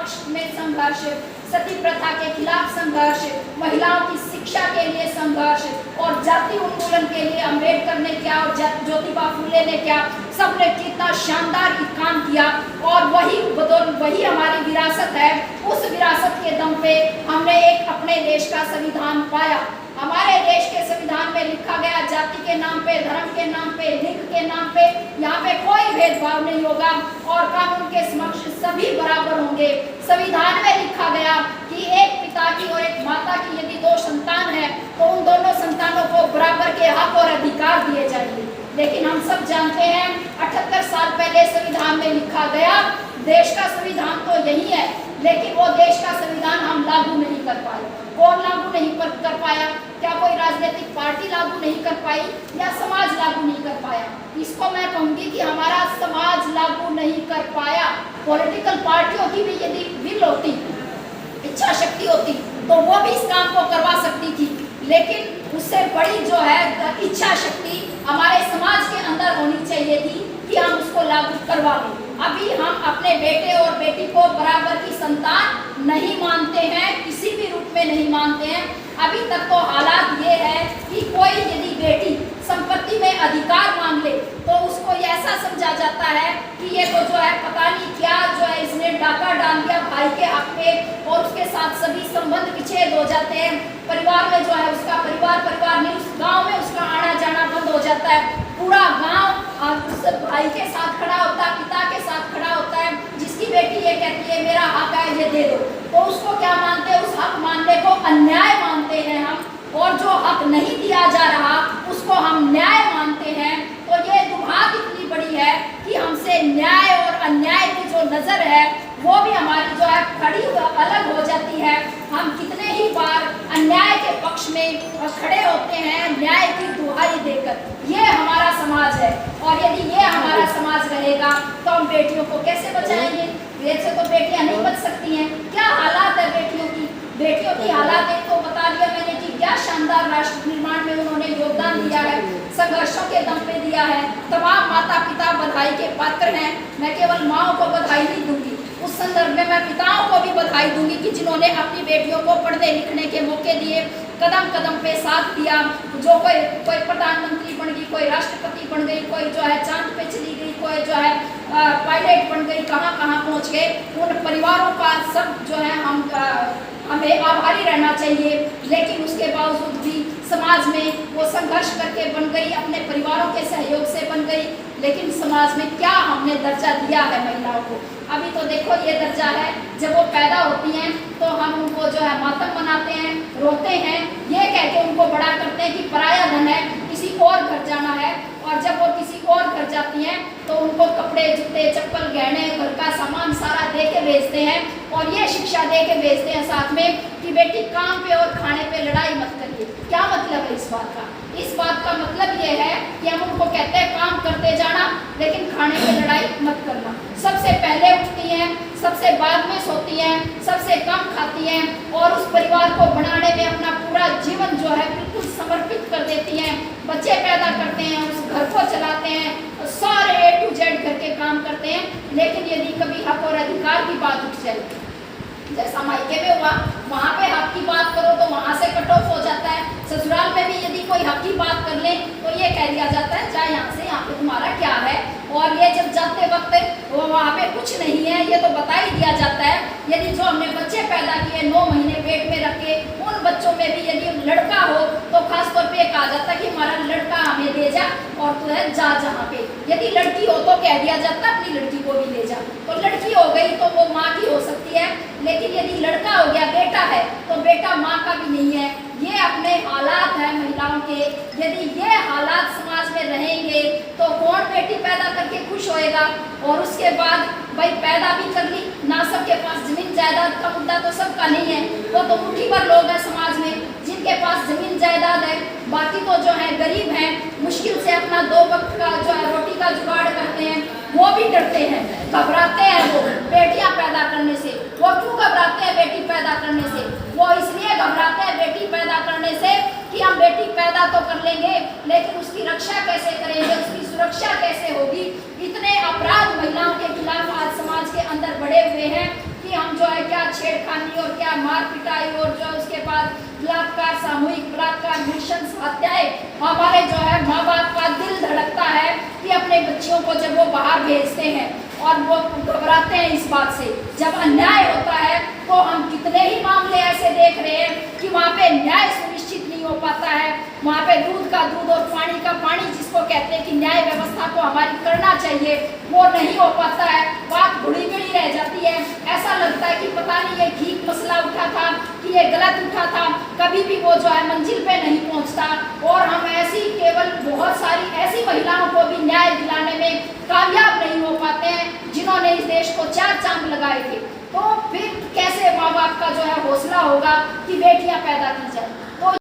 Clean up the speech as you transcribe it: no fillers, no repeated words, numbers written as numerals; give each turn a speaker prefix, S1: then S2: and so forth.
S1: पक्ष में संघर्ष, सती प्रथा के खिलाफ संघर्ष, महिलाओं की शिक्षा के लिए संघर्ष और जाति उन्मूलन के लिए अम्बेडकर ने क्या और ज्योतिबा फुले ने क्या, सबने कितना शानदार काम किया। और वही हमारी विरासत है। उस विरासत के दम पे हमने एक अपने देश का संविधान पाया। हमारे देश के संविधान में लिखा गया जाति के नाम पे, धर्म के नाम पे, लिंग के नाम पे यहाँ पे कोई भेदभाव नहीं होगा और कानून के समक्ष सभी बराबर होंगे। संविधान में लिखा गया कि एक पिता की और एक माता की यदि दो संतान है तो उन दोनों संतानों को बराबर के हक और अधिकार दिए जाएंगे। लेकिन हम सब जानते हैं 78 साल पहले संविधान में लिखा गया, देश का संविधान तो यही है, लेकिन वो देश का संविधान हम लागू नहीं कर पाए। कौन लागू नहीं कर पाया? क्या कोई राजनीतिक पार्टी लागू नहीं कर पाई या समाज लागू नहीं कर पाया? इसको मैं कहूंगी कि हमारा समाज लागू नहीं कर पाया। पॉलिटिकल पार्टियों की भी यदि विल होती, इच्छा शक्ति होती, तो वो भी इस काम को करवा सकती थी, लेकिन उससे बड़ी जो है इच्छा शक्ति हमारे समाज के अंदर होनी चाहिए थी कि हम उसको लागू करवा लें। अभी हम अपने बेटे और बेटी को बराबर की संतान नहीं मानते हैं, किसी भी रूप में नहीं मानते हैं। अभी तक तो हालात ये है कि कोई यदि बेटी संपत्ति में अधिकार मांग ले तो उसको ऐसा समझा जाता है कि ये तो जो है पता नहीं क्या जो है इसने डाका डाल दिया भाई के हक पे, और उसके साथ सभी संबंध विच्छेद हो जाते हैं। परिवार में जो है उसका परिवार नहीं, उस गाँव में उसका आना जाना बंद हो जाता है। पूरा गाँव उस भाई के साथ खड़ा होता है, पिता के साथ खड़ा होता है। जिसकी बेटी ये कहती है मेरा हक है ये दे दो, तो उसको क्या मानते हैं? उस हक मानने को अन्याय मानते हैं हम, और जो हक नहीं दिया जा रहा उसको हम न्याय मानते हैं। तो ये दुहात इतनी बड़ी है कि हमसे न्याय और अन्याय की जो नजर है वो भी हमारी जो है खड़ी अलग हो जाती है। हम कितने ही बार अन्याय के पक्ष में खड़े होते हैं न्याय की दुहाई देकर। ये हमारा समाज है, और यदि ये हमारा समाज रहेगा तो हम बेटियों को कैसे बचाएंगे? वैसे तो बेटियां नहीं बच सकती हैं। क्या हालात है बेटियों की? बेटियों की हालात एक तो बता दिया मैंने कि क्या शानदार राष्ट्र निर्माण में उन्होंने योगदान दिया है, संघर्षों के दम पे दिया है। तमाम माता पिता बधाई के पात्र हैं। मैं केवल माओ को बधाई नहीं दूंगी, उस संदर्भ में मैं पिताओं को भी बधाई दूंगी कि जिन्होंने अपनी बेटियों को पढ़ने लिखने के मौके दिए, कदम कदम पे साथ दिया। जो कोई प्रधानमंत्री बन गई, कोई राष्ट्रपति बन गई, कोई जो है चांद पे चली गई, कोई जो है पायलट बन गई, कहाँ कहाँ पहुँच गए। उन परिवारों का सब जो है हमें आभारी रहना चाहिए। लेकिन उसके बावजूद भी समाज में वो संघर्ष करके बन गई, अपने परिवारों के सहयोग से बन गई। लेकिन समाज में क्या हमने दर्जा दिया है महिलाओं को? अभी तो देखो ये दर्जा है, जब वो पैदा होती हैं तो हम उनको जो है मातम मनाते हैं, रोते हैं, ये कह के उनको बड़ा करते हैं कि पराया धन है, किसी और घर जाना है। और जब वो किसी और घर जाती हैं तो उनको कपड़े, जूते, चप्पल, गहने, घर का सामान सारा दे के भेजते हैं, और ये शिक्षा दे के भेजते हैं साथ में कि बेटी काम पे और खाने पे लड़ाई मत करिए। क्या मतलब है इस बात का? इस बात का मतलब ये है कि हम उनको कहते हैं काम करते जाना, लेकिन खाने पे लड़ाई मत करना। सबसे पहले उठती हैं, सबसे बाद में सोती हैं, सबसे कम खाती हैं, और उस परिवार को बनाने में अपना पूरा जीवन जो है बिल्कुल समर्पित कर देती हैं। बच्चे पैदा करते हैं, उस घर को चलाते हैं, सारे A to Z घर के काम करते हैं। लेकिन यदि कभी हक और अधिकार की बात उठ जाए, जैसा मायके में हुआ, वहाँ पे हक की बात करो तो वहाँ से कट ऑफ हो जाता है। ससुराल में भी यदि कोई हक की बात कर ले तो ये कह दिया जाता है जा यहाँ से, यहाँ पे तुम्हारा क्या है। और ये जब जाते वक्त वो वहाँ पे कुछ नहीं है ये तो बता ही दिया जाता है। यदि जो हमने बच्चे पैदा किए 9 महीने पेट में रखे, उन बच्चों में भी यदि लड़का हो तो खास तौर पे कहा जाता है कि हमारा लड़का हमें दे जा, और तो है जा जहाँ पे। यदि लड़की हो तो कह दिया जाता अपनी लड़की को भी ले जा। तो लड़की हो गई तो वो माँ की हो सकती है, लेकिन यदि लड़का हो गया, बेटा है, तो बेटा माँ का भी नहीं है। ये अपने हालात है महिलाओं के। यदि ये हालात समाज में रहेंगे तो कौन बेटी पैदा करके खुश होएगा? और उसके बाद भाई पैदा भी कर ली, ना सबके पास जमीन जायदाद का मुद्दा तो सबका नहीं है, वो तो मुट्ठी भर लोग हैं समाज में जिनके पास जमीन जायदाद है। बाकी तो जो है गरीब हैं, मुश्किल से अपना 2 वक्त का जो है रोटी का जुगाड़ करते हैं, वो भी डरते हैं, घबराते हैं वो बेटियां पैदा करने से। वो क्यों घबराते हैं बेटी पैदा करने से? वो इसलिए घबराते हैं बेटी पैदा करने से कि हम बेटी पैदा तो कर लेंगे, लेकिन उसकी रक्षा कैसे करेंगे, उसकी सुरक्षा कैसे होगी। इतने अपराध महिलाओं के खिलाफ आज समाज के अंदर बढ़े हुए हैं कि कि हम जो है क्या छेड़खानी और क्या मार पिटाई और जो उसके बाद बलात्कार, सामूहिक बलात्कार, नृशंस हत्याएं, हमारे जो है माँ बाप का दिल धड़कता है कि अपने बच्चियों को जब वो बाहर भेजते हैं और वो घबराते हैं इस बात से। जब अन्याय होता है तो हम कितने ही मामले ऐसे देख रहे हैं कि वहाँ पे न्याय सुनिश्चित नहीं हो पाता है, वहाँ पे दूध का दूध और पानी का पानी जिसको कहते हैं कि न्याय व्यवस्था को हमारी करना चाहिए, वो नहीं हो पाता है। बात घुड़ी बिड़ी रह जाती है, ऐसा लगता है कि पता नहीं ये ठीक मसला उठा था कि ये गलत उठा था, कभी भी वो जो है मंजिल पे नहीं पहुँचता। और हम ऐसी केवल बहुत सारी ऐसी महिलाओं को भी न्याय दिलाने में कामयाब नहीं हो पाते हैं जिन्होंने इस देश को 4 चांद लगाए थे। तो फिर कैसे माँ बाप का जो है हौसला होगा कि बेटियां पैदा की जाए।